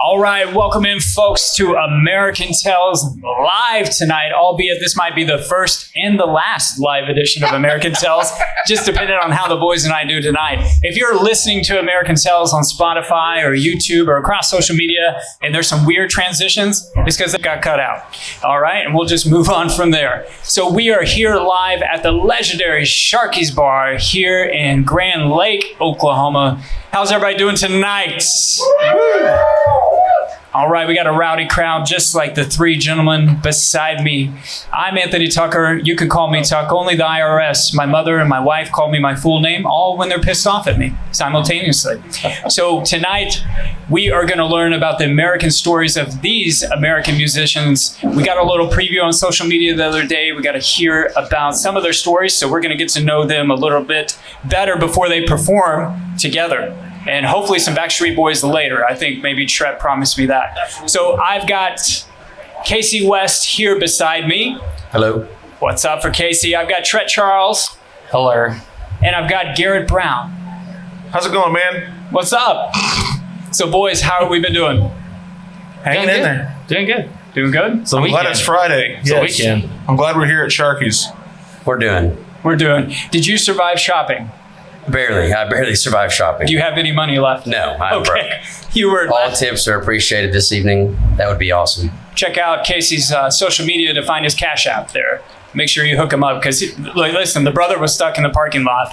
All right, welcome in, folks, to American Tales live tonight, albeit this might be the first and the last live edition of American Tales, just depending on how the boys and I do tonight. If you're listening to American Tales on Spotify or YouTube or across social media, and there's some weird transitions, it's because it got cut out. All right, and we'll just move on from there. So we are here live at the legendary Sharky's Bar here in Grand Lake, Oklahoma. How's everybody doing tonight? All right, we got a rowdy crowd just like the three gentlemen beside me. I'm Anthony Tucker. You can call me Tuck. Only the IRS, my mother and my wife call me my full name, all when they're pissed off at me simultaneously. So tonight, we are going to learn about the American stories of these American musicians. We got a little preview on social media the other day. We got to hear about some of their stories, so we're going to get to know them a little bit better before they perform together. And hopefully some Backstreet Boys later. I think maybe Trett promised me that. So I've got Casey West here beside me. Hello. What's up for Casey? I've got Trett Charles. Hello. And I've got Garrett Brown. How's it going, man? What's up? So boys, how have we been doing? Hanging in there. Doing good. Doing good? I'm glad it's Friday. It's a weekend. I'm glad we're here at Sharky's. We're doing. Did you survive shopping? Barely. I barely survived shopping. Do you have any money left? No, I'm broke. You were All tips are appreciated this evening. That would be awesome. Check out Casey's social media to find his Cash App there. Make sure you hook him up because, listen, the brother was stuck in the parking lot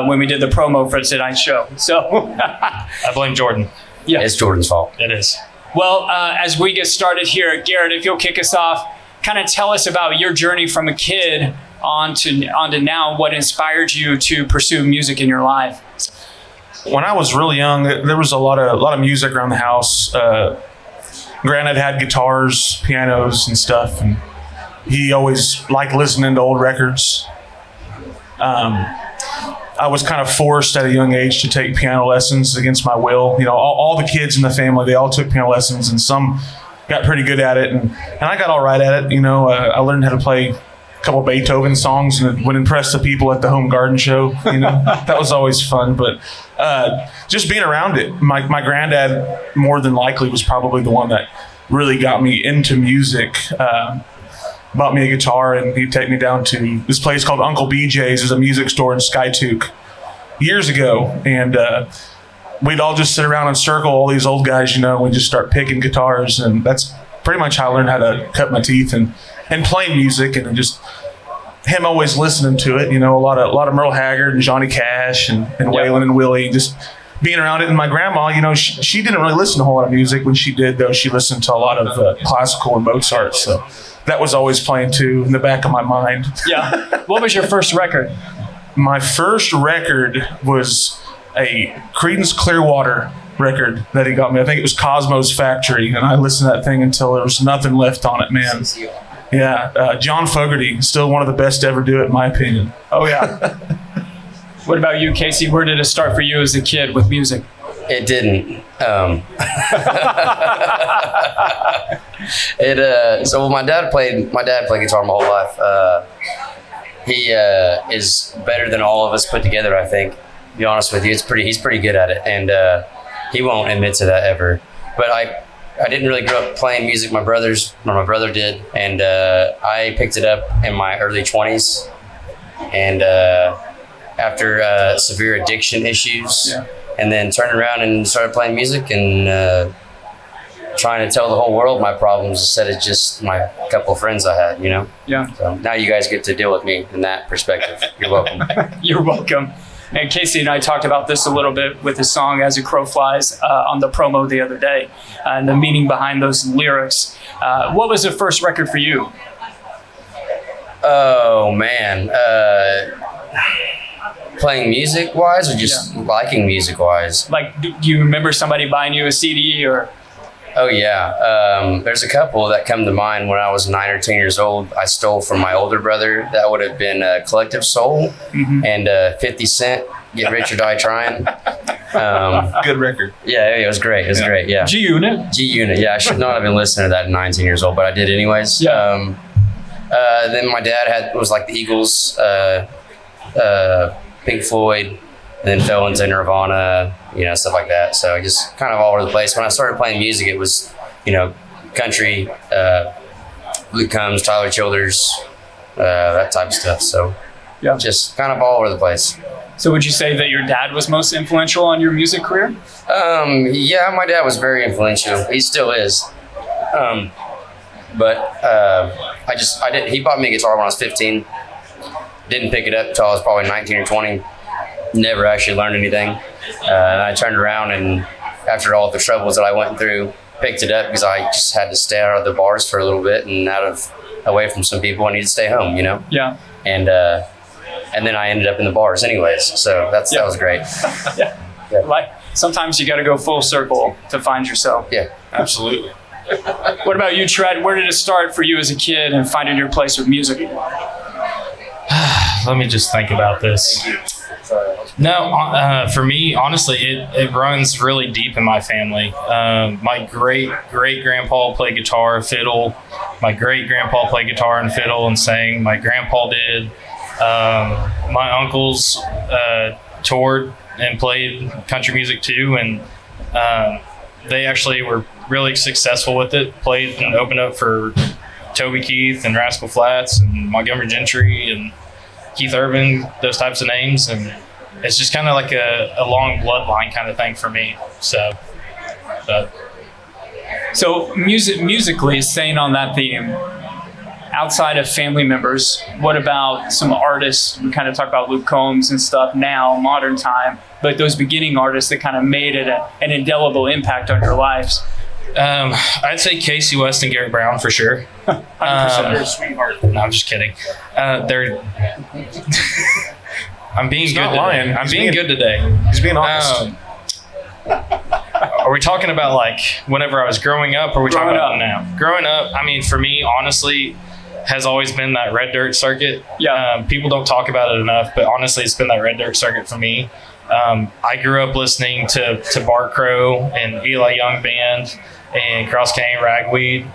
when we did the promo for tonight's show. So I blame Jordan. Yeah, It's Jordan's fault. It is. Well, as we get started here, Garrett, if you'll kick us off, kind of tell us about your journey from a kid on to now, what inspired you to pursue music in your life? When I was really young, there was a lot of music around the house. Granddad had guitars, pianos, and stuff, and he always liked listening to old records. I was kind of forced at a young age to take piano lessons against my will. You know, all the kids in the family, they all took piano lessons, and some got pretty good at it, and I got all right at it. You know, I learned how to play couple Beethoven songs and it would impress the people at the home garden show. You know, that was always fun. But just being around it, my granddad more than likely was probably the one that really got me into music. Bought me a guitar and he'd take me down to this place called Uncle BJ's. There's a music store in Skytook years ago, and we'd all just sit around and circle, all these old guys, you know, and we'd just start picking guitars, and that's pretty much how I learned how to cut my teeth and playing music, and just him always listening to it, you know, a lot of Merle Haggard and Johnny Cash and Waylon and Willie, just being around it. And my grandma, you know, she didn't really listen to a whole lot of music. When she did, though, she listened to a lot of classical and Mozart, so that was always playing too in the back of my mind. Yeah. What was your first record? My first record was a Creedence Clearwater record that he got me. I think it was Cosmo's Factory, and I listened to that thing until there was nothing left on it, man. Yeah, John Fogerty, still one of the best to ever do it, in my opinion. Oh, yeah. What about you, Casey? Where did it start for you as a kid with music? It didn't. So my dad played guitar my whole life. He is better than all of us put together, I think. To be honest with you, he's pretty good at it, and he won't admit to that ever. But I didn't really grow up playing music. My brother did, and I picked it up in my early 20s. And after severe addiction issues, and then turned around and started playing music and trying to tell the whole world my problems instead of just my couple of friends I had, you know? Yeah. So now you guys get to deal with me in that perspective. You're welcome. You're welcome. And Casey and I talked about this a little bit with his song As a Crow Flies on the promo the other day, and the meaning behind those lyrics. What was the first record for you? Oh, man. Playing music-wise or just liking music-wise? Like, do you remember somebody buying you a CD or? Oh, yeah. There's a couple that come to mind. When I was 9 or 10 years old, I stole from my older brother. That would have been Collective Soul and 50 Cent, Get Rich or Die Trying. Good record. Yeah, it was great. It was great, yeah. G-Unit? G-Unit, yeah. I should not have been listening to that at 19 years old, but I did anyways. Yeah. Then my dad was like the Eagles, Pink Floyd, and then fell into Nirvana, stuff like that. So just kind of all over the place. When I started playing music, it was, country, Luke Combs, Tyler Childers, that type of stuff. So Yeah. just kind of all over the place. So would you say that your dad was most influential on your music career? Yeah, my dad was very influential. He still is. He bought me a guitar when I was 15. Didn't pick it up until I was probably 19 or 20. Never actually learned anything. And I turned around, and after all the troubles that I went through, picked it up because I just had to stay out of the bars for a little bit and away from some people. I needed to stay home, Yeah. And then I ended up in the bars anyways. So that was great. Yeah. Like sometimes you got to go full circle to find yourself. Yeah. Absolutely. What about you, Trett? Where did it start for you as a kid and finding your place with music? Let me just think about this. No, for me, honestly, it runs really deep in my family. My great grandpa played guitar, fiddle. My great grandpa played guitar and fiddle and sang. My grandpa did. My uncles toured and played country music too, and they actually were really successful with it. Played and opened up for Toby Keith and Rascal Flatts and Montgomery Gentry and Keith Urban, those types of names, and it's just kind of like a long bloodline kind of thing for me. So musically, staying on that theme, outside of family members, what about some artists? We kind of talk about Luke Combs and stuff now, modern time, but those beginning artists that kind of made it an indelible impact on your lives. I'd say Casey West and Garrett Brown for sure. 100%. You're a sweetheart. No, I'm just kidding. I'm being good today. I'm being good today. He's being honest. Are we talking about like whenever I was growing up, or are we talking about now? Growing up, I mean, for me, honestly, has always been that red dirt circuit. Yeah. People don't talk about it enough, but honestly, it's been that red dirt circuit for me. I grew up listening to Bart Crow and Eli Young Band and Cross Canyon Ragweed.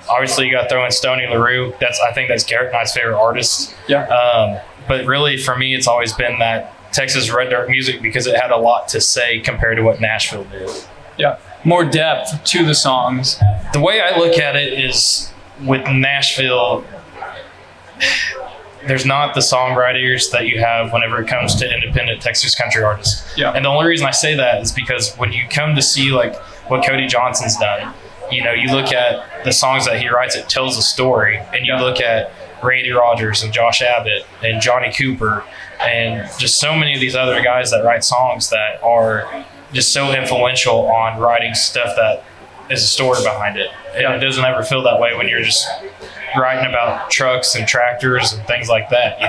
Obviously, you got to throw in Stoney LaRue. I think that's Garrett and I's favorite artist. Yeah. But really, for me, it's always been that Texas red dirt music because it had a lot to say compared to what Nashville did. Yeah. More depth to the songs. The way I look at it is with Nashville, there's not the songwriters that you have whenever it comes to independent Texas country artists. Yeah. And the only reason I say that is because when you come to see like what Cody Johnson's done, you look at the songs that he writes, it tells a story. And you look at Randy Rogers and Josh Abbott and Johnny Cooper and just so many of these other guys that write songs that are just so influential on writing stuff that is a story behind it. And it doesn't ever feel that way when you're just writing about trucks and tractors and things like that.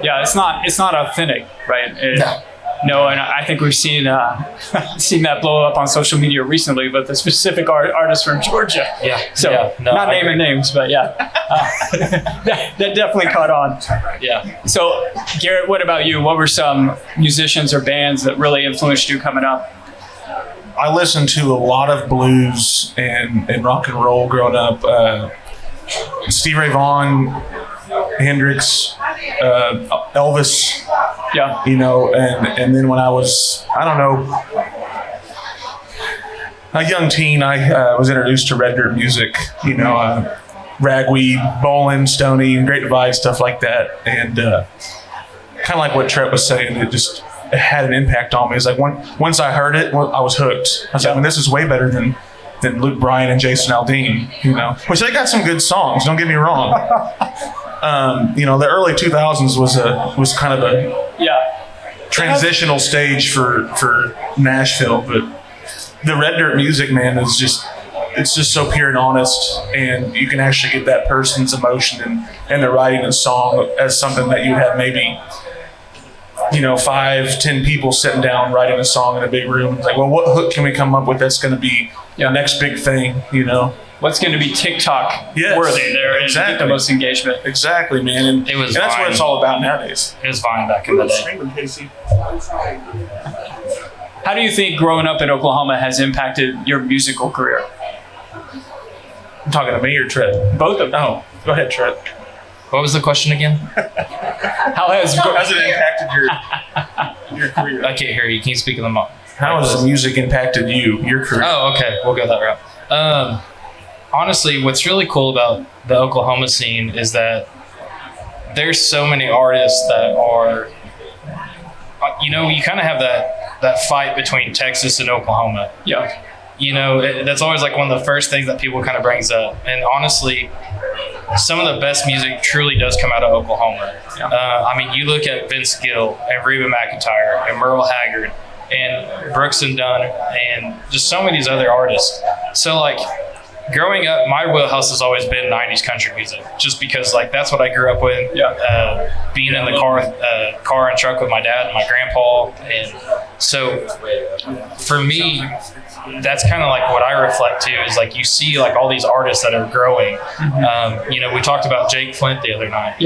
Yeah, it's not authentic, right? No, and I think we've seen that blow up on social media recently, but the specific artist from Georgia. Not naming names, but that definitely caught on. Yeah. So, Garrett, what about you? What were some musicians or bands that really influenced you coming up? I listened to a lot of blues and rock and roll growing up. Stevie Ray Vaughan, Hendrix, Elvis. Yeah. And then when I was, a young teen, I was introduced to red dirt music, Ragweed, Bolin, Stoney, and Great Divide, stuff like that. And kind of like what Trett was saying, it had an impact on me. It's like once I heard it, I was hooked. I was like, this is way better than Luke Bryan and Jason Aldean, which they got some good songs, don't get me wrong. The early 2000s was kind of a transitional stage for Nashville, but the red dirt music, man, it's just so pure and honest, and you can actually get that person's emotion and they're writing a song as something that you'd have maybe 5-10 people sitting down writing a song in a big room. It's like, well, what hook can we come up with that's going to be the next big thing, What's going to be TikTok worthy there and get the most engagement? Exactly, man. And that's what it's all about nowadays. It was Vine back in the day. How do you think growing up in Oklahoma has impacted your musical career? I'm talking to me or Trett? Both of them. Oh, go ahead, Trett. What was the question again? How has it impacted your career? I can't hear you. Can you speak in the mic? How has the music impacted your career? Oh, okay. We'll go that route. Honestly, what's really cool about the Oklahoma scene is that there's so many artists that are, you kind of have that fight between Texas and Oklahoma. Yeah. That's always like one of the first things that people kind of brings up. And honestly, some of the best music truly does come out of Oklahoma. Yeah. You look at Vince Gill and Reba McEntire and Merle Haggard and Brooks and Dunn and just so many of these other artists. So like growing up, my wheelhouse has always been 90s country music, just because like that's what I grew up with. Being in the car and truck with my dad and my grandpa, and so for me, that's kind of like what I reflect to is like you see like all these artists that are growing. We talked about Jake Flint the other night.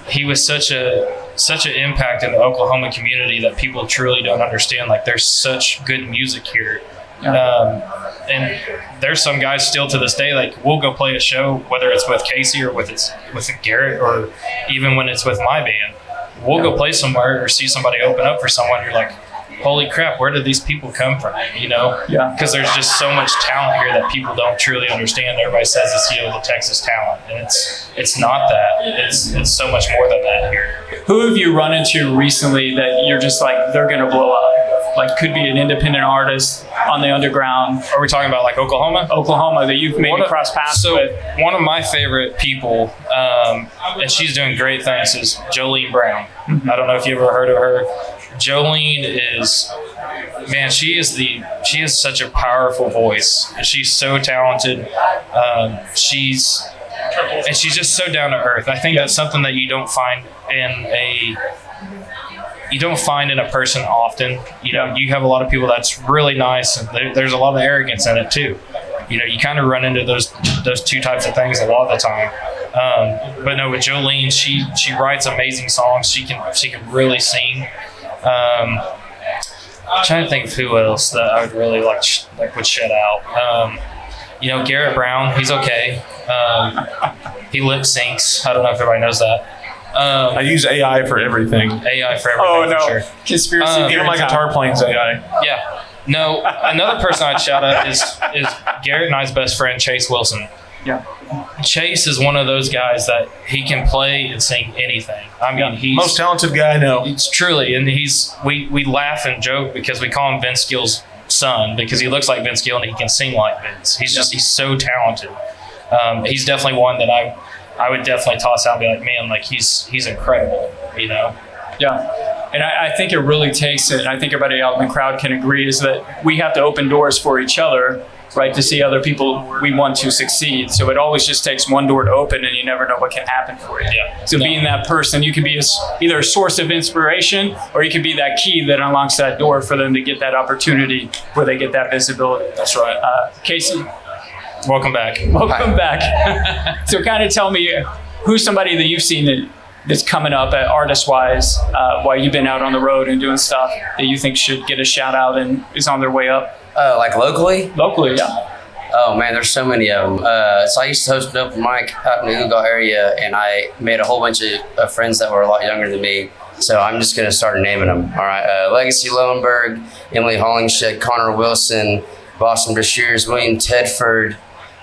He was such an impact in the Oklahoma community that people truly don't understand. Like there's such good music here. And there's some guys still to this day, like we'll go play a show, whether it's with Casey or with Garrett, or even when it's with my band, we'll go play somewhere or see somebody open up for someone. You're like, holy crap, where did these people come from? Because there's just so much talent here that people don't truly understand. Everybody says it's the Texas talent, and it's not that. It's so much more than that here. Who have you run into recently that you're just like, they're going to blow up? Like could be an independent artist on the underground. Are we talking about like Oklahoma that you've maybe crossed paths with? One of my favorite people, and she's doing great things, is Jolene Brown. I don't know if you ever heard of her. Jolene is, man, she has such a powerful voice. She's so talented. She's just so down to earth. I think that's something that you don't find in a person often. You have a lot of people that's really nice, and there's a lot of arrogance in it too. You kind of run into those two types of things a lot of the time. But no, with Jolene, she writes amazing songs. She can really sing. I'm trying to think of who else that I would really would shut out. Garrett Brown, he's okay. He lip syncs. I don't know if everybody knows that. I use AI for everything. Oh no! For sure. Conspiracy. Even my guitar playing's AI. Yeah. No. Another person I'd shout out is Garrett and I's best friend, Chase Wilson. Yeah. Chase is one of those guys that he can play and sing anything. He's most talented guy I know. It's truly, and we laugh and joke because we call him Vince Gill's son because he looks like Vince Gill and he can sing like Vince. He's so talented. He's definitely one that I would definitely toss out and be like, man, like he's incredible, Yeah. And I think it really takes it, and I think everybody out in the crowd can agree, is that we have to open doors for each other, right, to see other people we want to succeed. So it always just takes one door to open, and you never know what can happen for you. Yeah. So being that person, you can be either a source of inspiration, or you can be that key that unlocks that door for them to get that opportunity where they get that visibility. That's right. Casey. Welcome back. Welcome back. So kind of tell me, who's somebody that you've seen that's coming up artist-wise while you've been out on the road and doing stuff that you think should get a shout out and is on their way up? Like locally? Locally, yeah. Oh man, there's so many of them. So I used to host an open mic out in the Google area, and I made a whole bunch of friends that were a lot younger than me. So I'm just going to start naming them. All right. Legacy Lowenberg, Emily Hollingshed, Connor Wilson, Boston Brashears, William Tedford,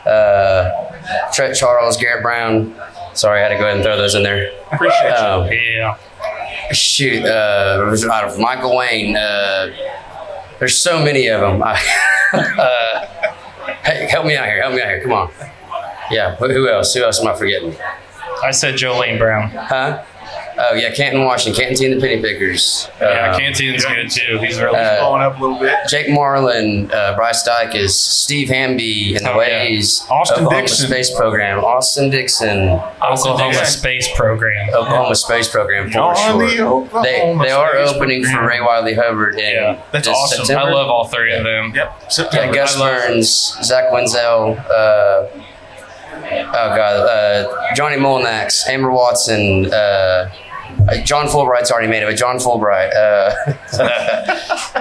Trett Charles, Garrett Brown. Sorry, I had to go ahead and throw those in there. Appreciate you. Yeah. Shoot, Michael Wayne. There's so many of them. Hey, help me out here. Come on. Yeah, who else? Who else am I forgetting? I said Jolene Brown. Huh? Oh, yeah, Canton, Washington. Canton the Penny Pickers. Yeah, Canton's good too. He's really blowing up a little bit. Jake Marlin, Bryce Dyke is Steve Hamby in the Ways. Yeah. Austin Oklahoma Dixon. Space Program. Austin Dixon. Oklahoma Space Program. Oklahoma Space Program for sure. They are opening for Ray Wiley Hubbard in That's this awesome. September. I love all three of them. Yep. Yeah, Gus Burns, Zach Wenzel, Johnny Molnax, Amber Watson, John Fulbright's already made it, but John Fulbright.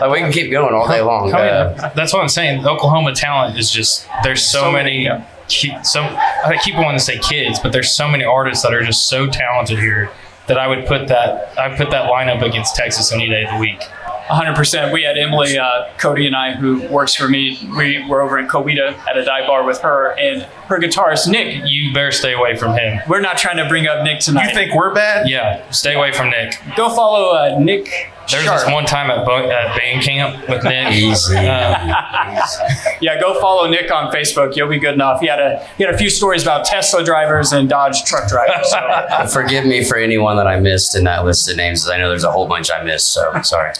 We can keep going all day long. That's what I'm saying. Oklahoma talent is just, there's so many I keep wanting to say kids, but there's so many artists that are just so talented here that I put that lineup against Texas any day of the week. 100%. We had Emily, Cody, and I, who works for me. We were over in Coweta at a dive bar with her and her guitarist, Nick. You better stay away from him. We're not trying to bring up Nick tonight. You think we're bad? Yeah, stay away from Nick. Go follow Nick. There's Sharp. this one time at band camp with Nick. Easy. Yeah, go follow Nick on Facebook. You'll be good enough. He had a few stories about Tesla drivers and Dodge truck drivers. So. Forgive me for anyone that I missed in that list of names. I know there's a whole bunch I missed, so sorry.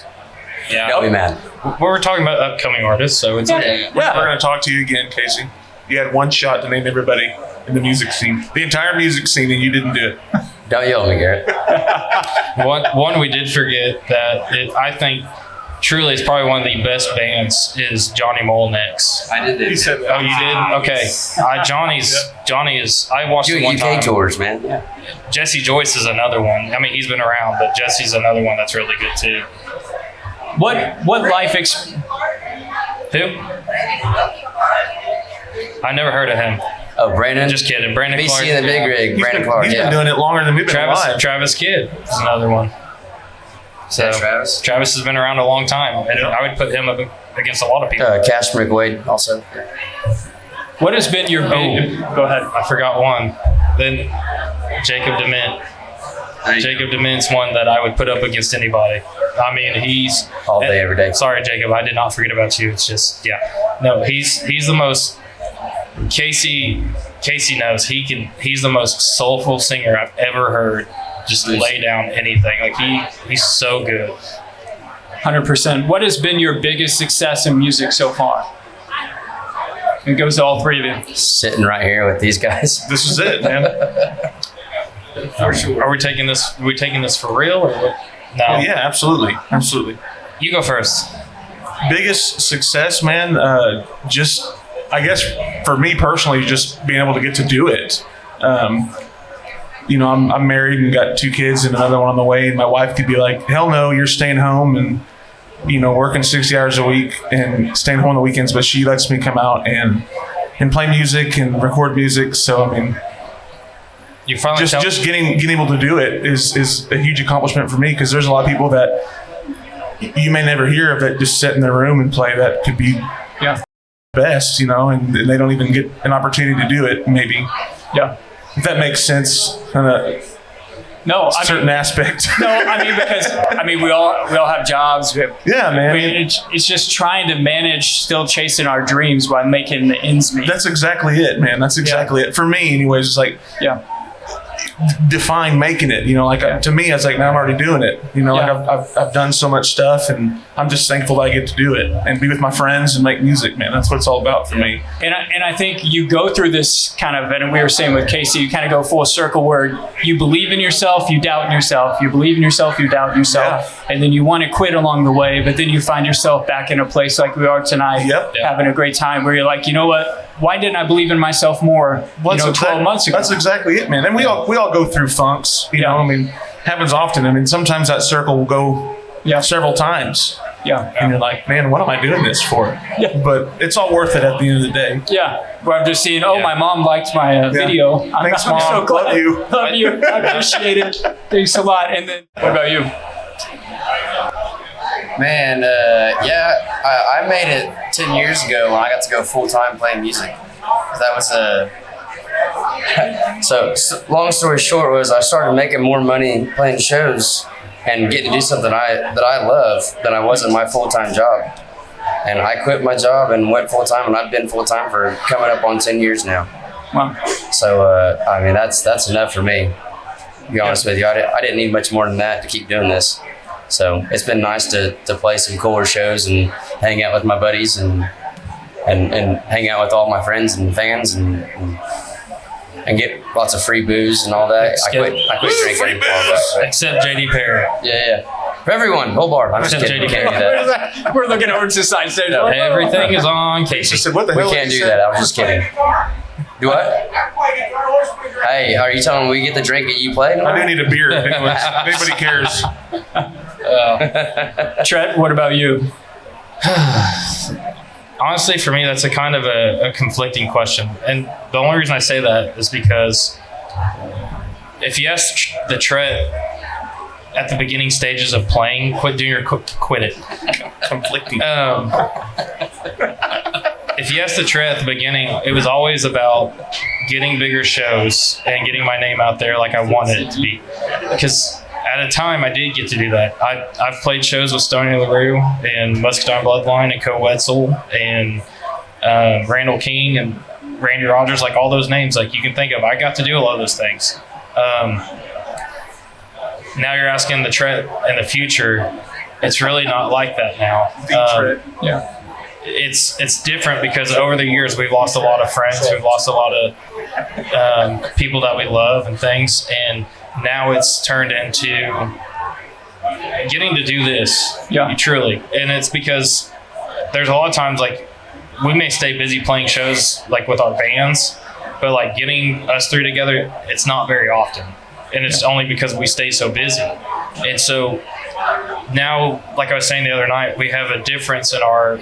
Yeah, Don't be mad. we're talking about upcoming artists, so it's okay. We're going to talk to you again, Casey. You had one shot to name everybody in the music scene, the entire music scene, and you didn't do it. Don't yell at me, Garrett. One we did forget that I think truly is probably one of the best bands is Johnny Molnick's. I did He said that. Oh, you did? Okay. Johnny is. I watched Doing him one UK time. tours, man. Yeah. Jesse Joyce is another one. I mean, he's been around, but Jesse's another one that's really good too. What life Who? I never heard of him. Oh, Brandon. Just kidding. Brandon Clark. BC in the big rig. He's Brandon been, Clark. he's Yeah. been doing it longer than we've been alive. Travis Kidd is another one. So Yeah, Travis. Travis has been around a long time, and I would put him up against a lot of people. Cash McWade also. What has been your big? Go ahead. I forgot one. Then Jacob DeMint. Jacob DeMint's one that I would put up against anybody. I mean, he's All day, every day. Sorry, Jacob, I did not forget about you. It's just, yeah. No, he's the most. Casey knows he's the most soulful singer I've ever heard. Just lay down anything. Like he's so good. 100%. What has been your biggest success in music so far? It goes to all three of you. Sitting right here with these guys. This is it, man. Are we taking this? Are we taking this for real or what? No. Yeah, absolutely. Absolutely. You go first. Biggest success, man, just, I guess for me personally, just being able to get to do it. I'm married and got 2 kids and another one on the way, and my wife could be like, hell no, you're staying home and, working 60 hours a week and staying home on the weekends, but she lets me come out and play music and record music. So, I mean, You finally just getting able to do it is a huge accomplishment for me, because there's a lot of people that you may never hear of that just sit in their room and play that could be best, and they don't even get an opportunity to do it, maybe. Yeah. If that makes sense, kind of No, certain aspect. because we all have jobs. Yeah, man. It's just trying to manage, still chasing our dreams while making the ends meet. That's exactly it, man. That's exactly it. For me, anyways, it's like, define making it, to me, it's like, now I'm already doing it, like I've done so much stuff, and I'm just thankful that I get to do it and be with my friends and make music, man. That's what it's all about for me. And I think you go through this kind of, and we were saying with Casey, you kind of go full circle where you believe in yourself, you doubt in yourself, you believe in yourself, you doubt in yourself, and then you want to quit along the way, but then you find yourself back in a place like we are tonight, having a great time, where you're like, you know what? Why didn't I believe in myself more? 12 months ago. That's exactly it, man. And we all go through funks. Happens often. Sometimes that circle will go several times. Yeah. And you're like, man, what am I doing this for? Yeah. But it's all worth it at the end of the day. Yeah. Where I'm just seeing, my mom liked my video. Thanks, I'm Mom. so glad. Love you. Love you. I appreciate it. Thanks a lot. And then, what about you? Man, I made it 10 years ago when I got to go full-time playing music. That was so long story short was I started making more money playing shows and getting to do something that I love than I was in my full-time job. And I quit my job and went full-time, and I've been full-time for coming up on 10 years now. Wow. So, that's enough for me, to be honest with you. I didn't need much more than that to keep doing this. So it's been nice to play some cooler shows and hang out with my buddies and hang out with all my friends and fans and get lots of free booze and all that. I quit drinking. Except JD Perry. Yeah. For everyone, whole bar. I'm just kidding. We can't do that. We're looking over to side stage. Everything is on Casey. Said, what the hell We can't do that. I was just kidding. Do what? Hey, are you telling me we get the drink that you play? I do need a beer if anybody cares. Trett, what about you? honestly, for me, that's a kind of a conflicting question. And the only reason I say that is because if you ask the Trett at the beginning stages of playing, quit it. Conflicting. If you ask the Trett at the beginning, it was always about getting bigger shows and getting my name out there like I wanted it to be. Because at a time, I did get to do that. I've played shows with Stony LaRue and Muscadine Bloodline and Co Wetzel and Randall King and Randy Rogers, like all those names like you can think of. I got to do a lot of those things. Now you're asking the Trett in the future. It's really not like that now. Yeah. It's different because over the years we've lost a lot of friends. We've lost a lot of people that we love and things. And now it's turned into getting to do this. Yeah. Truly. And it's because there's a lot of times like we may stay busy playing shows like with our bands, but like getting us three together, it's not very often. And it's only because we stay so busy. And so now, like I was saying the other night, we have a difference in our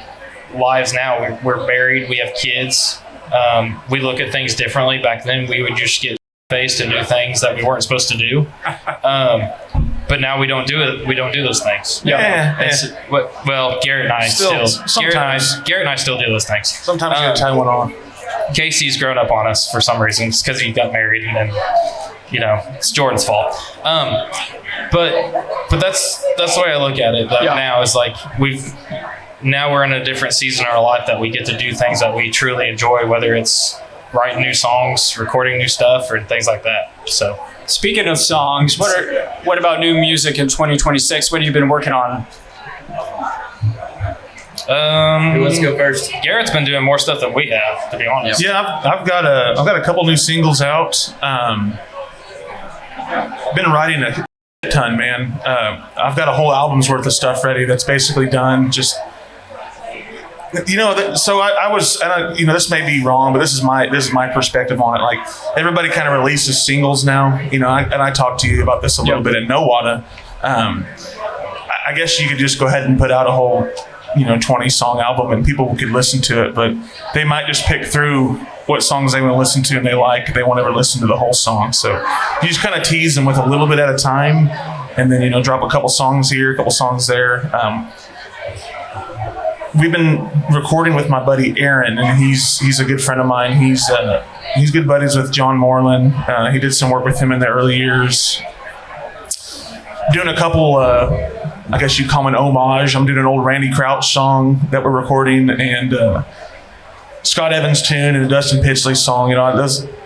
lives now. We're married, we have kids. We look at things differently. Back then, we would just get faced and do things that we weren't supposed to do. But now we don't do it. We don't do those things. Well, Garrett and I still do those things. Sometimes you gotta tie one on. Casey's grown up on us for some reason. It's because he got married, and then it's Jordan's fault. But that's the way I look at it. Now is like we're in a different season in our life that we get to do things that we truly enjoy, whether it's writing new songs, recording new stuff, or things like that. So, speaking of songs, what about new music in 2026? What have you been working on? Who wants to go first? Garrett's been doing more stuff than we have, to be honest. Yeah, I've got a couple new singles out. Been writing a ton, man. I've got a whole album's worth of stuff ready that's basically done. Just so I was, and this may be wrong, but this is my perspective on it. Like everybody kind of releases singles now, and I talked to you about this a little bit in Nowata. I guess you could just go ahead and put out a whole 20 song album and people could listen to it, but they might just pick through what songs they want to listen to and they like. They won't ever listen to the whole song. So you just kind of tease them with a little bit at a time, and then drop a couple songs here, a couple songs there. We've been recording with my buddy Aaron, and he's a good friend of mine. He's good buddies with John Moreland. He did some work with him in the early years. Doing a couple, I guess you'd call them an homage. I'm doing an old Randy Crouch song that we're recording, and Scott Evans' tune and a Dustin Pitchley song. It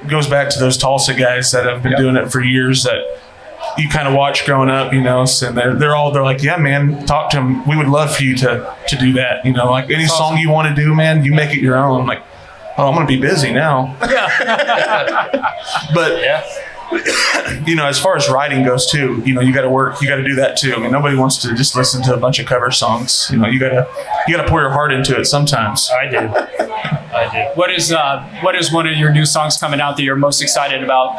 goes back to those Tulsa guys that have been doing it for years that you kind of watch growing up, and they're like, yeah, man, talk to him. We would love for you to do that. Like any song you want to do, man, you make it your own. I'm like, oh, I'm going to be busy now. But yeah. As far as writing goes too, you got to work, you got to do that too. I mean, nobody wants to just listen to a bunch of cover songs. You got to pour your heart into it sometimes. I do. What is one of your new songs coming out that you're most excited about?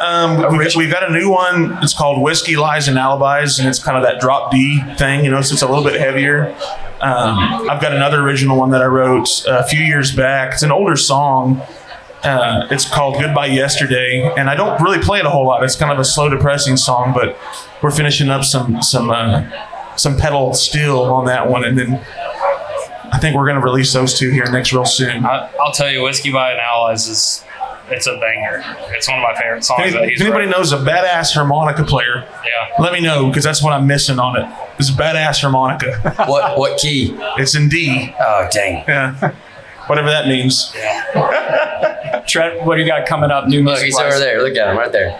We've got a new one. It's called Whiskey, Lies, and Alibis, and it's kind of that drop D thing, so it's a little bit heavier. I've got another original one that I wrote a few years back. It's an older song. It's called Goodbye Yesterday, and I don't really play it a whole lot. It's kind of a slow, depressing song, but we're finishing up some pedal steel on that one, and then I think we're going to release those two here real soon. I'll tell you, Whiskey by an Allies it's a banger. It's one of my favorite songs. If anybody knows a badass harmonica player, let me know, because that's what I'm missing on it. It's a badass harmonica. What key? It's in D. Oh, dang. Yeah. Whatever that means. Trett, what do you got coming up? New music. Look, he's over there. Look at him right there.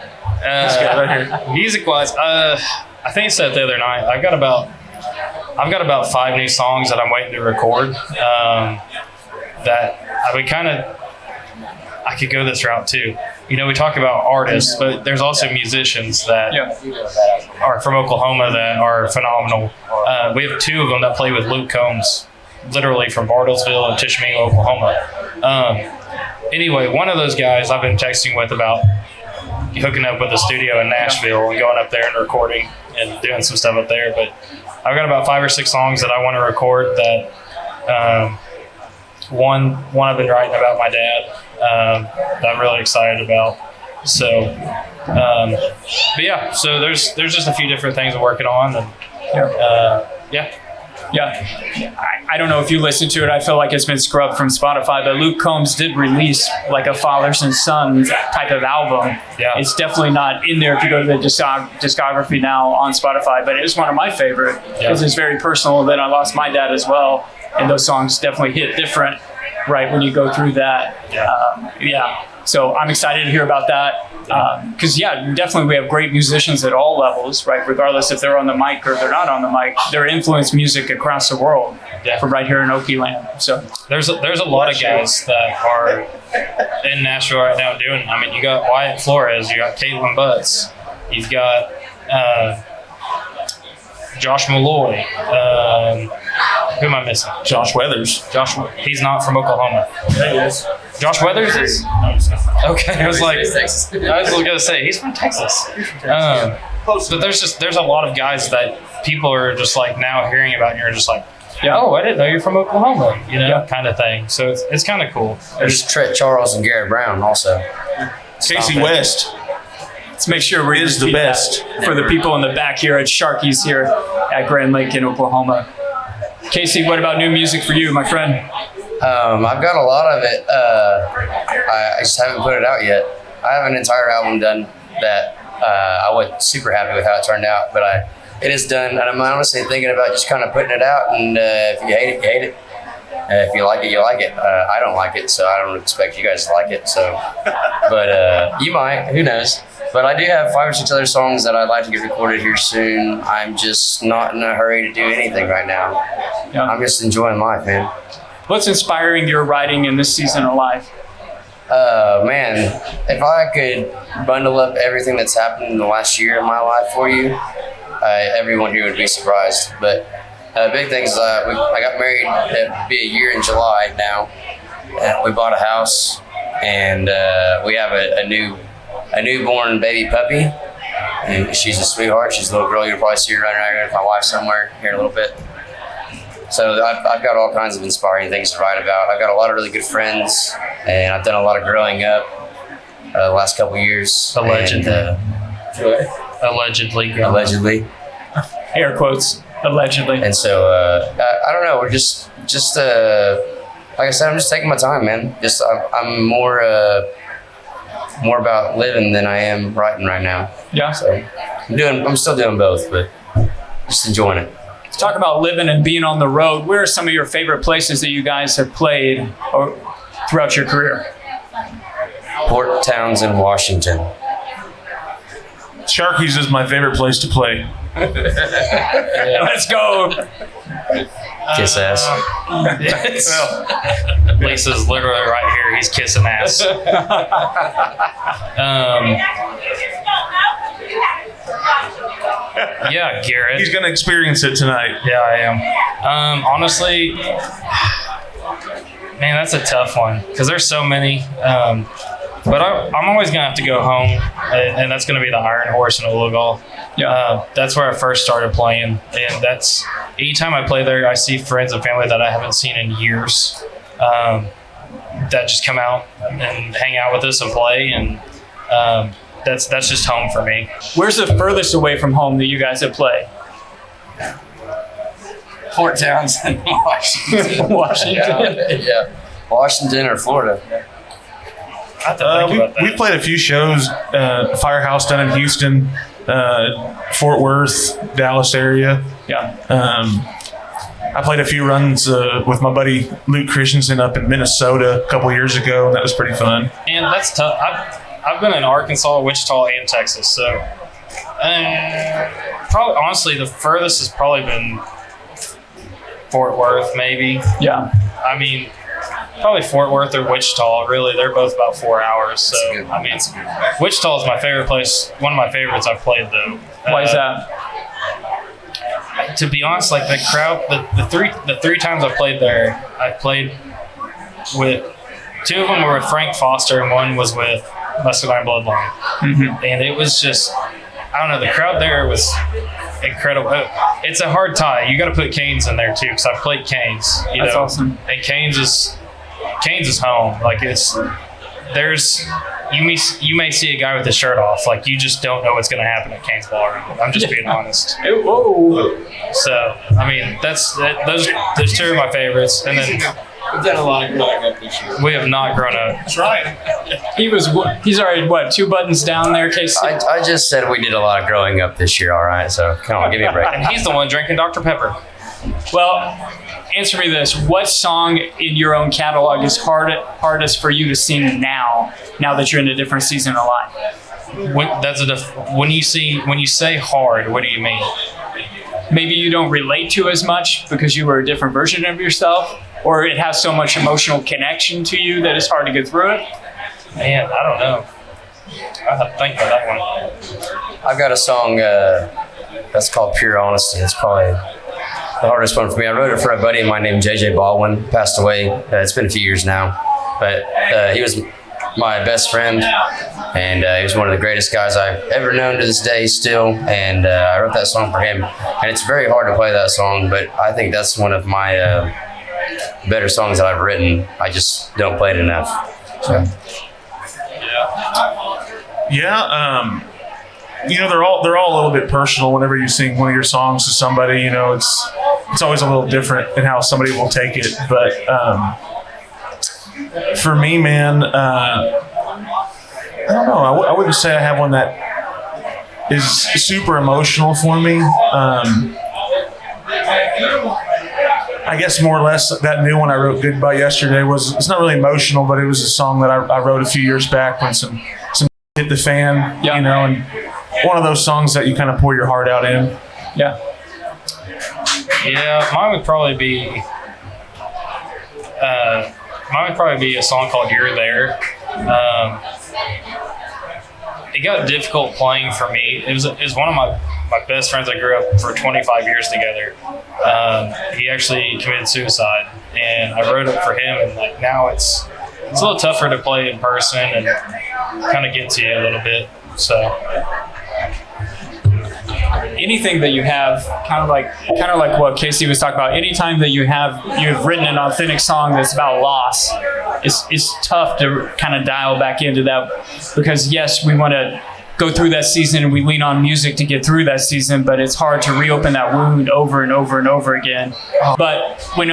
Right here. Music-wise, I think I said the other night, I've got about 5 new songs that I'm waiting to record. That I could go this route too. We talk about artists, but there's also musicians that are from Oklahoma that are phenomenal. We have 2 of them that play with Luke Combs, literally from Bartlesville and Tishomingo, Oklahoma. Anyway, one of those guys I've been texting with about hooking up with a studio in Nashville and going up there and recording and doing some stuff up there. But I've got about 5 or 6 songs that I want to record that one I've been writing about my dad that I'm really excited about. So, but yeah, so there's just a few different things I'm working on, and yeah. I don't know if you listened to it. I feel like it's been scrubbed from Spotify, but Luke Combs did release like a fathers and sons type of album. Yeah. It's definitely not in there if you go to the discography now on Spotify, but it's one of my favorite because it's very personal. Then I lost my dad as well, and those songs definitely hit different right when you go through that. So I'm excited to hear about that because definitely we have great musicians at all levels, right? Regardless if they're on the mic or they're not on the mic, they're influenced music across the world from right here in Okie land. So there's a lot of guys that are in Nashville right now doing. I mean, you got Wyatt Flores, you got Caitlin Butts, you've got Josh Malloy. Who am I missing? Josh Weathers. He's not from Oklahoma. Yeah, he is. Josh Weathers is? Okay, I was gonna say he's from Texas. But there's a lot of guys that people are just like now hearing about, and you're just like, oh, I didn't know you're from Oklahoma, kind of thing. So it's kind of cool. There's Trett Charles and Garrett Brown also. Casey West. let's make sure we is the best for the people in the back here at Sharky's here at Grand Lake in Oklahoma. Casey, what about new music for you, my friend? I've got a lot of it. I just haven't put it out yet. I have an entire album done that I was super happy with how it turned out, but it is done, and I'm honestly thinking about just kind of putting it out, and if you hate it, you hate it. If you like it, you like it. I don't like it, so I don't expect you guys to like it. So, but you might. Who knows? But I do have 5 or 6 other songs that I'd like to get recorded here soon. I'm just not in a hurry to do anything right now. Yeah. I'm just enjoying life, man. What's inspiring your writing in this season of life? Man, if I could bundle up everything that's happened in the last year of my life for you, everyone here would be surprised. But big things, I got married, it'll be a year in July now. We bought a house, and we have a newborn baby puppy. And she's a sweetheart. She's a little girl. You'll probably see her running around here with my wife somewhere here in a little bit. So I've got all kinds of inspiring things to write about. I've got a lot of really good friends, and I've done a lot of growing up the last couple of years. Allegedly. Allegedly. Air quotes. Allegedly. And so I don't know. We're just like I said, I'm just taking my time, man. I'm more about living than I am writing right now. Yeah. So I'm still doing both, but just enjoying it. Talk about living and being on the road. Where are some of your favorite places that you guys have played throughout your career? Port Townsend, Washington. Sharky's is my favorite place to play. Let's go. Kiss ass. Lisa's literally right here. He's kissing ass. Yeah, Garrett. He's going to experience it tonight. Yeah, I am. Honestly, man, that's a tough one because there's so many. But I'm always going to have to go home, and that's going to be the Iron Horse in Oologah. Yeah. That's where I first started playing, and that's anytime I play there, I see friends and family that I haven't seen in years that just come out and hang out with us and play, and that's just home for me. Where's the furthest away from home that you guys have played? Port Townsend, Washington. Washington. Yeah. Washington or Florida. I have to think about that. We've played a few shows, Firehouse down in Houston, Fort Worth, Dallas area. Yeah. I played a few runs with my buddy Luke Christensen up in Minnesota a couple years ago, and that was pretty fun. And that's tough. I've been in Arkansas, Wichita, and Texas, so probably honestly the furthest has probably been Fort Worth, maybe. Yeah. I mean, probably Fort Worth or Wichita. Really, they're both about 4 hours. So I mean, Wichita is my favorite place. One of my favorites I've played though. Why is that? To be honest, like the crowd, the three times I've played there, I've played with 2 of them were with Frank Foster and 1 was with Muscadine Bloodline. Mm-hmm. And it was just, I don't know, the crowd there was incredible. It's a hard tie. You got to put Canes in there too, because I've played Canes. That's awesome. And Canes is Canes is home. Like you may see a guy with his shirt off. Like you just don't know what's going to happen at Canes Ballroom. I'm just being honest. Whoa. So I mean, those two are my favorites. And then We've done a lot of growing up this year. we have not grown up. That's right. He's already, what, 2 buttons down there, Casey? I just said we did a lot of growing up this year. All right, so come on, give me a break. And he's the one drinking Dr. Pepper. Well, answer me this. What song in your own catalog is hardest for you to sing now that you're in a different season of life? When you say hard, what do you mean? Maybe you don't relate to as much because you were a different version of yourself, or it has so much emotional connection to you that it's hard to get through it? Man, I don't know. I have to think about that one. I've got a song that's called Pure Honesty. It's probably the hardest one for me. I wrote it for a buddy of mine named JJ Baldwin. Passed away. It's been a few years now, but he was my best friend, and he was one of the greatest guys I've ever known to this day still. And I wrote that song for him, and it's very hard to play that song, but I think that's one of my better songs that I've written. I just don't play it enough. So. Yeah, they're all a little bit personal. Whenever you sing one of your songs to somebody, it's always a little different in how somebody will take it. But for me, man, I don't know. I wouldn't say I have one that is super emotional for me. I guess more or less that new one I wrote, Goodbye Yesterday, it's not really emotional, but it was a song that I wrote a few years back when some hit the fan, and one of those songs that you kind of pour your heart out in. Yeah. Yeah, mine would probably be a song called You're There. It got difficult playing for me. It was one of my best friends. I grew up for 25 years together. He actually committed suicide, and I wrote it for him. And like now it's a little tougher to play in person and kind of get to you a little bit. So anything that you have, kind of like what Casey was talking about, anytime that you've written an authentic song that's about loss, it's tough to kind of dial back into that, because yes, we want to go through that season and we lean on music to get through that season, but it's hard to reopen that wound over and over and over again. But when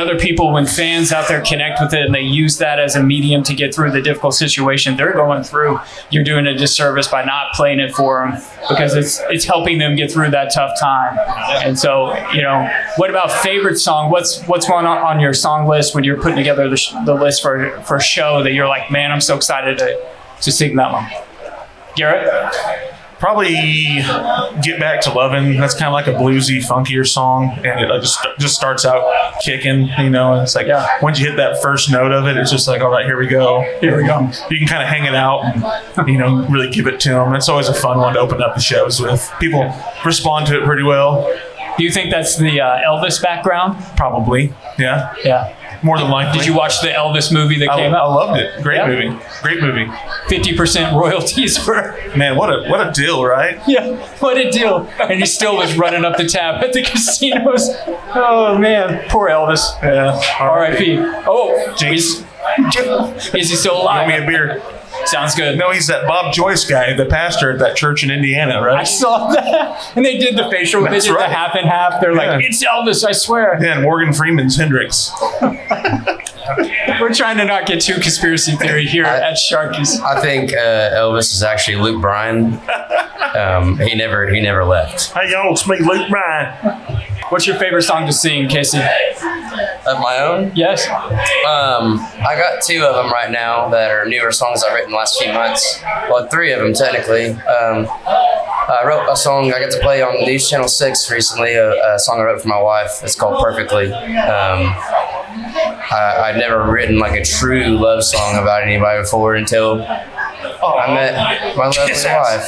fans out there connect with it and they use that as a medium to get through the difficult situation they're going through, you're doing a disservice by not playing it for them, because it's helping them get through that tough time. And so, what about favorite song? What's one on your song list when you're putting together the list for a show that you're like, man, I'm so excited to sing that one? Garrett? Probably Get Back to Lovin'. That's kind of like a bluesy, funkier song, and it just starts out kicking, and it's like once you hit that first note of it, it's just like, all right, here we go. You can kind of hang it out and really give it to them. It's always a fun one to open up the shows with. People respond to it pretty well. Do you think that's the Elvis background? Probably, yeah. Yeah. More than likely. Did you watch the Elvis movie that came out? I loved it. Great movie. 50% royalties for. Man, what a deal, right? Yeah, what a deal. And he still was running up the tab at the casinos. Oh, man. Poor Elvis. Yeah. R.I.P. Oh, Jinx. Is he still alive? Give me a beer. Sounds good. No, he's that Bob Joyce guy, the pastor at that church in Indiana, right? I saw that. And they did the facial. That's they did right. the half and half. They're like, it's Elvis, I swear. Yeah, and Morgan Freeman's Hendrix. We're trying to not get too conspiracy theory here at Sharky's. I think Elvis is actually Luke Bryan. He never left. Hey, y'all, it's me, Luke Bryan. What's your favorite song to sing, Casey? Of my own? Yes? I got 2 of them right now that are newer songs I've written the last few months. Well, 3 of them technically. I wrote a song I got to play on News Channel 6 recently, a song I wrote for my wife. It's called Perfectly. I'd never written like a true love song about anybody before until I met my lovely wife.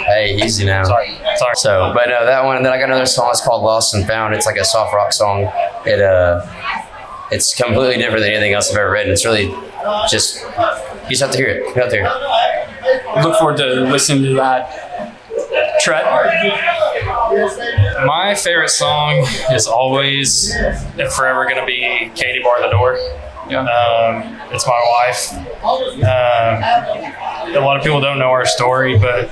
Hey, easy now. Sorry. So, but no, that one. And then I got another song. It's called Lost and Found. It's like a soft rock song. It's completely different than anything else I've ever written. It's really just, you just have to hear it. You have to hear it. Look forward to listening to that. Trett? My favorite song is always and forever going to be Katie Bar the Door. Yeah. It's my wife. A lot of people don't know our story, but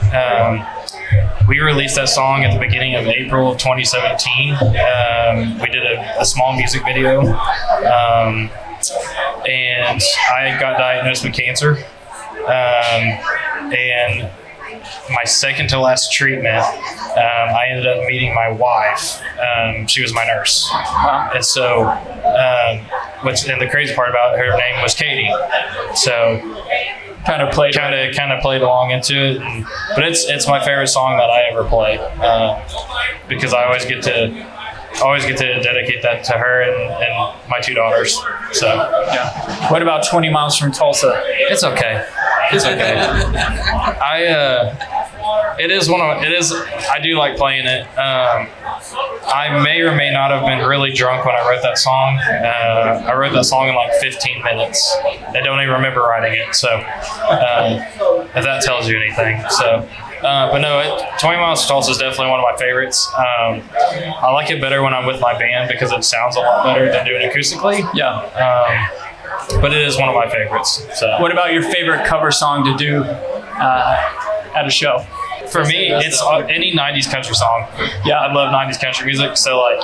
we released that song at the beginning of April of 2017. We did a small music video, and I got diagnosed with cancer. And my second to last treatment, I ended up meeting my wife. She was my nurse. Wow. And so, and the crazy part about her name was Katie. So, Kind of played played along into it. But it's my favorite song that I ever play, because I always get to dedicate that to her and my two daughters. So, Yeah. What about 20 miles from Tulsa? it's okay. It's okay. I do like playing it. I may or may not have been really drunk when I wrote that song. I wrote that song in like 15 minutes. I don't even remember writing it. So, if that tells you anything. So, but no, 20 Miles to Tulsa is definitely one of my favorites. I like it better when I'm with my band because it sounds a lot better than doing acoustically. Yeah. But it is one of my favorites. So, What about your favorite cover song to do at a show? for me, it's any 90s country song. Yeah. I love 90s country music. So like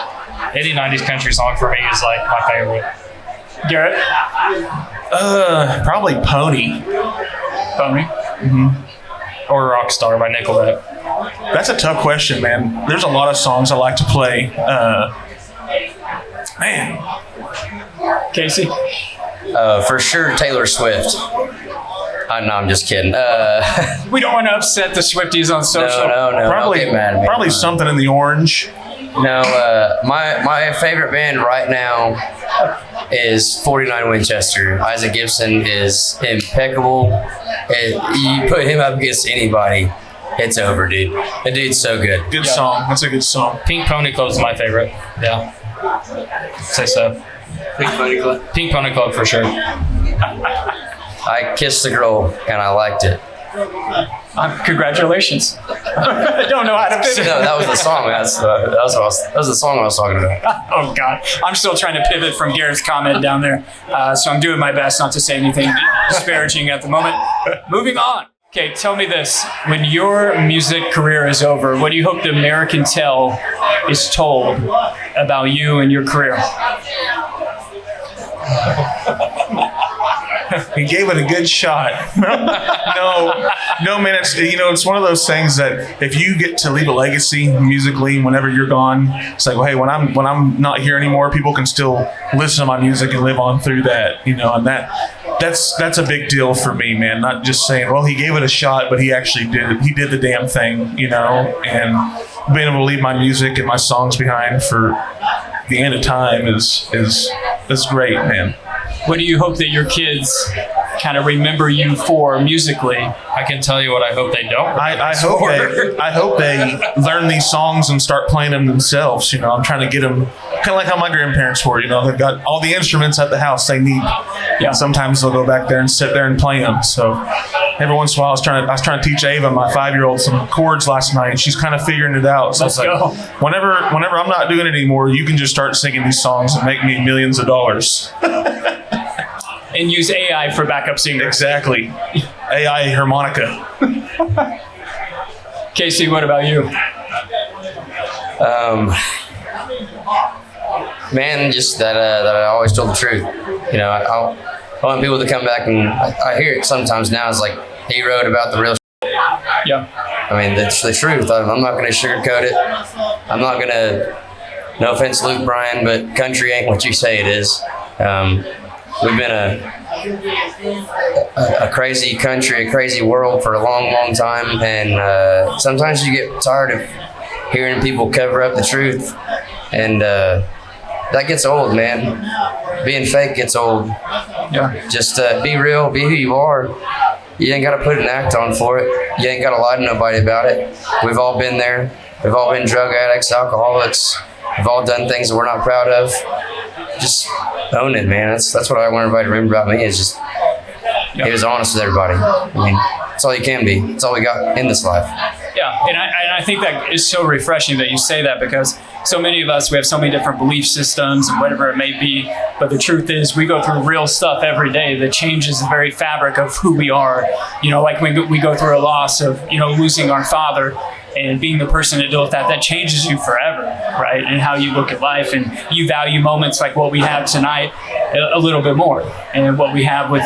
any 90s country song for me is like my favorite. Garrett? Probably Pony. Pony? Or Rockstar by Nickelback. That's a tough question, man. There's a lot of songs I like to play. Man, Casey? For sure, Taylor Swift. No, I'm just kidding. We don't want to upset the Swifties on social. No. probably Don't get mad at me. probably something in the orange. No, my favorite band right now is 49 Winchester. Isaac Gibson is impeccable. You put him up against anybody, it's over, dude. The dude's so good. Good song. That's a good song. Pink Pony Club is my favorite. Yeah. Say so. Pink Pony Club. Pink Pony Club for sure. I kissed the girl and I liked it. Congratulations. I don't know how to pivot. No, that was the song. That was the song I was talking about. Oh, God. I'm still trying to pivot from Garrett's comment down there. So I'm doing my best not to say anything disparaging at the moment. Moving on. Okay, tell me this. When your music career is over, what do you hope the American tell is told about you and your career? He gave it a good shot. no, man. It's one of those things that if you get to leave a legacy musically, whenever you're gone, it's like, well, hey, when I'm not here anymore, people can still listen to my music and live on through that, and that's a big deal for me, man. Not just saying, well, he gave it a shot, but he actually did the damn thing, and being able to leave my music and my songs behind for the end of time is great, man. What do you hope that your kids kind of remember you for musically? I can tell you what I hope they don't. I hope they learn these songs and start playing them themselves. I'm trying to get them kind of like how my grandparents were. They've got all the instruments at the house they need. Yeah. Sometimes they'll go back there and sit there and play them. So every once in a while, I was trying to teach Ava, my 5-year-old, some chords last night, and she's kind of figuring it out. So Let's it's like, go. whenever I'm not doing it anymore, you can just start singing these songs and make me millions of dollars. And use AI for backup singers. Exactly. AI harmonica. Casey, what about you? Man, just that I always told the truth. I want people to come back, and I hear it sometimes now. It's like he wrote about the real. Yeah. I mean, that's the truth. I'm not going to sugarcoat it. I'm not going to. No offense, Luke Bryan, but country ain't what you say it is. We've been a crazy country, a crazy world for a long, long time, and sometimes you get tired of hearing people cover up the truth, and that gets old, man. Being fake gets old. Yeah. Just be real, be who you are. You ain't got to put an act on for it. You ain't got to lie to nobody about it. We've all been there. We've all been drug addicts, alcoholics. We've all done things that we're not proud of. Just own it, man. That's what I want everybody to remember about me, is just he was honest with everybody. I mean, that's all you can be. That's all we got in this life. Yeah, and I think that is so refreshing that you say that, because so many of us, we have so many different belief systems and whatever it may be, but the truth is we go through real stuff every day that changes the very fabric of who we are. You know, like when we go through a loss of, you know, losing our father, and being the person to deal with that changes you forever, right? And how you look at life, and you value moments like what we have tonight a little bit more, and what we have with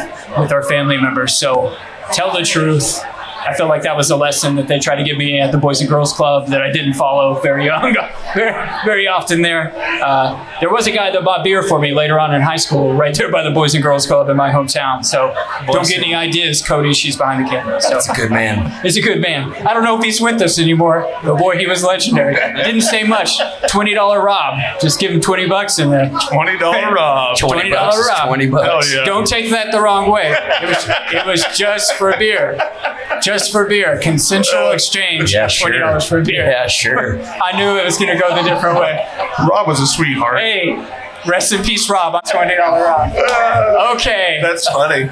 our family members. So tell the truth. I feel like that was a lesson that they tried to give me at the Boys and Girls Club that I didn't follow very often there. There was a guy that bought beer for me later on in high school, right there by the Boys and Girls Club in my hometown. So don't get any ideas, Cody. She's behind the camera. So That's a good man. He's a good man. I don't know if he's with us anymore, but boy, he was legendary. Didn't say much. $20 Rob. Just give him $20 and then $20 Rob. $20 Rob. $20. Hell yeah. Don't take that the wrong way. It was just for beer. Just for beer. Consensual exchange. Yeah, sure. $20 for beer. Yeah, sure. I knew it was going to go the different way. Rob was a sweetheart. Hey, rest in peace, Rob. $20 Rob. Okay. That's funny.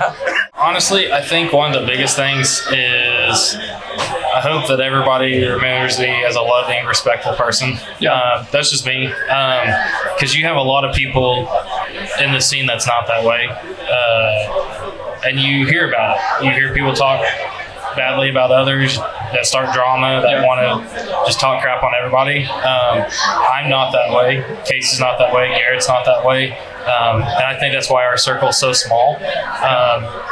Honestly, I think one of the biggest things is I hope that everybody remembers me as a loving, respectful person. Yeah. That's just me. Because you have a lot of people in the scene that's not that way. And you hear about it. You hear people talk badly about others, that start drama, that want to just talk crap on everybody. I'm not that way. Casey's not that way. Garrett's not that way. And I think that's why our circle's so small.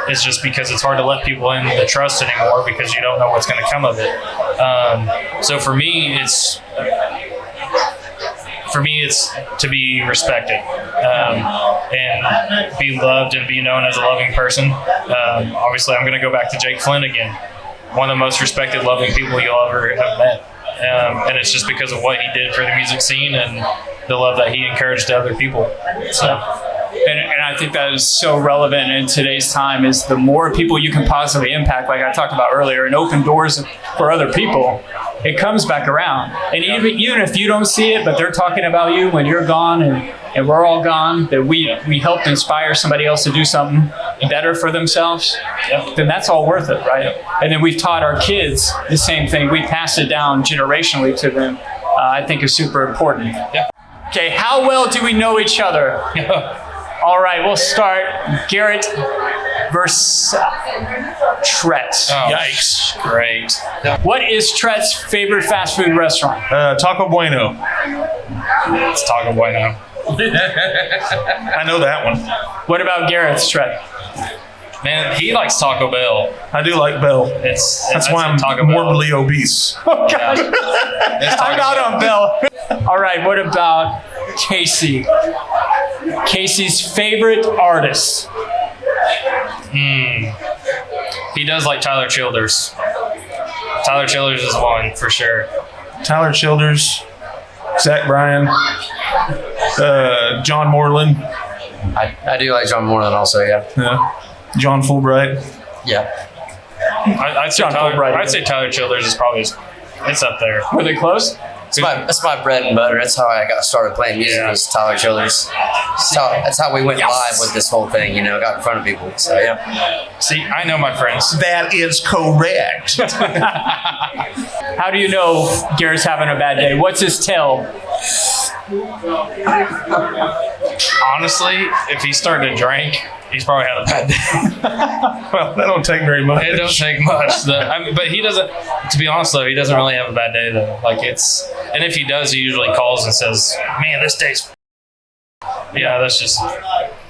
It's just because it's hard to let people in the trust anymore, because you don't know what's going to come of it. So for me, it's to be respected and be loved and be known as a loving person. Obviously, I'm going to go back to Jake Flynn again. One of the most respected, loving people you'll ever have met. And it's just because of what he did for the music scene and the love that he encouraged to other people. So. And I think that is so relevant in today's time, is the more people you can positively impact, like I talked about earlier, and open doors for other people, it comes back around. And even if you don't see it, but they're talking about you when you're gone and we're all gone, that we helped inspire somebody else to do something better for themselves, then that's all worth it, right? And then we've taught our kids the same thing. We pass it down generationally to them. I think is super important. Yeah. Okay, how well do we know each other? All right, we'll start. Garrett versus Trett. Oh, Yikes. Great. What is Trett's favorite fast food restaurant? Taco Bueno. It's Taco Bueno. I know that one. What about Garrett's, Trett? Man, he likes Taco Bell. I do like Bell. That's why I'm Taco Bell. morbidly obese. Oh, God. It's Taco I'm out on Bell. All right, what about Casey? Casey's favorite artist? He does like Tyler Childers. Tyler Childers is one for sure. Tyler Childers, Zach Bryan, John Moreland, I do like John Moreland also, yeah. John Fulbright. Yeah. I'd say John Tyler, Fulbright. I'd say Tyler Childers is probably it's up there. Were they close? That's my bread and butter. That's how I got started playing music, Yeah. was Tyler Childers. That's how we went live with this whole thing, got in front of people. So, yeah. See, I know my friends. That is correct. How do you know Garrett's having a bad day? What's his tell? Honestly, if he's starting to drink, he's probably had a bad day. Well, that don't take very much. It don't take much. But he doesn't. To be honest, though, he doesn't really have a bad day though. And if he does, he usually calls and says, "Man, this day's." Yeah, that's just.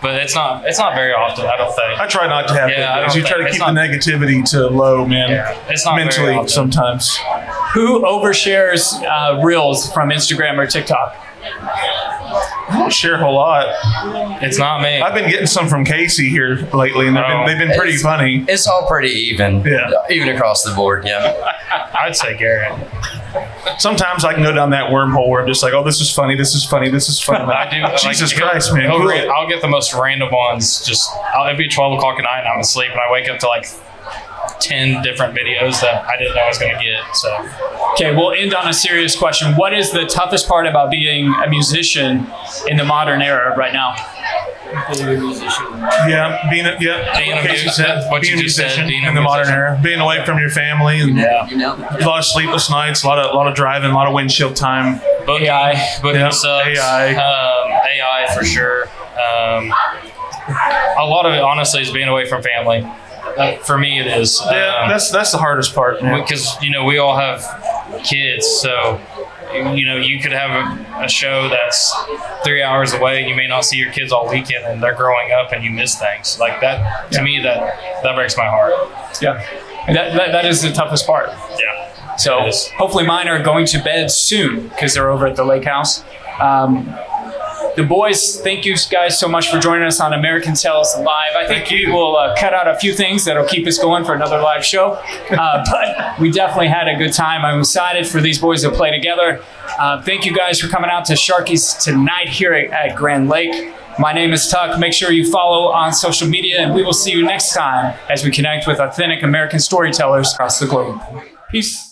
But it's not very often. I don't think. I try not to have Yeah, I that. don't You try to think- keep it's the negativity to low, man. Yeah, it's not very mentally often. sometimes. Who overshares reels from Instagram or TikTok? I don't share a whole lot. It's not me. I've been getting some from Casey here lately, and they've been pretty funny. It's all pretty even. Yeah. Even across the board, yeah. I'd say Garrett. Sometimes I can go down that wormhole where I'm just like, oh, this is funny, this is funny, this is funny. I do. Jesus like, Christ, man. Cool. I'll get the most random ones. It'll be 12 o'clock at night and I'm asleep and I wake up to like 10 different videos that I didn't know I was going to get. So, Okay, we'll end on a serious question. What is the toughest part about being a musician in the modern era right now? being a musician. Yeah, being a musician in the modern era, being away from your family, and a lot of sleepless nights, a lot of driving, a lot of windshield time. Booking sucks. AI for sure. A lot of it, honestly, is being away from family. For me, it is. That's the hardest part, man. Because we all have kids, so you could have a show that's 3 hours away, and you may not see your kids all weekend, and they're growing up, and you miss things like that. To me, that breaks my heart. Yeah, that is the toughest part. Yeah. So hopefully mine are going to bed soon because they're over at the lake house. The boys, thank you guys so much for joining us on American Tales Live. I think we'll cut out a few things that'll keep us going for another live show. But we definitely had a good time. I'm excited for these boys to play together. Thank you guys for coming out to Sharky's tonight here at Grand Lake. My name is Tuck. Make sure you follow on social media, and we will see you next time as we connect with authentic American storytellers across the globe. Peace.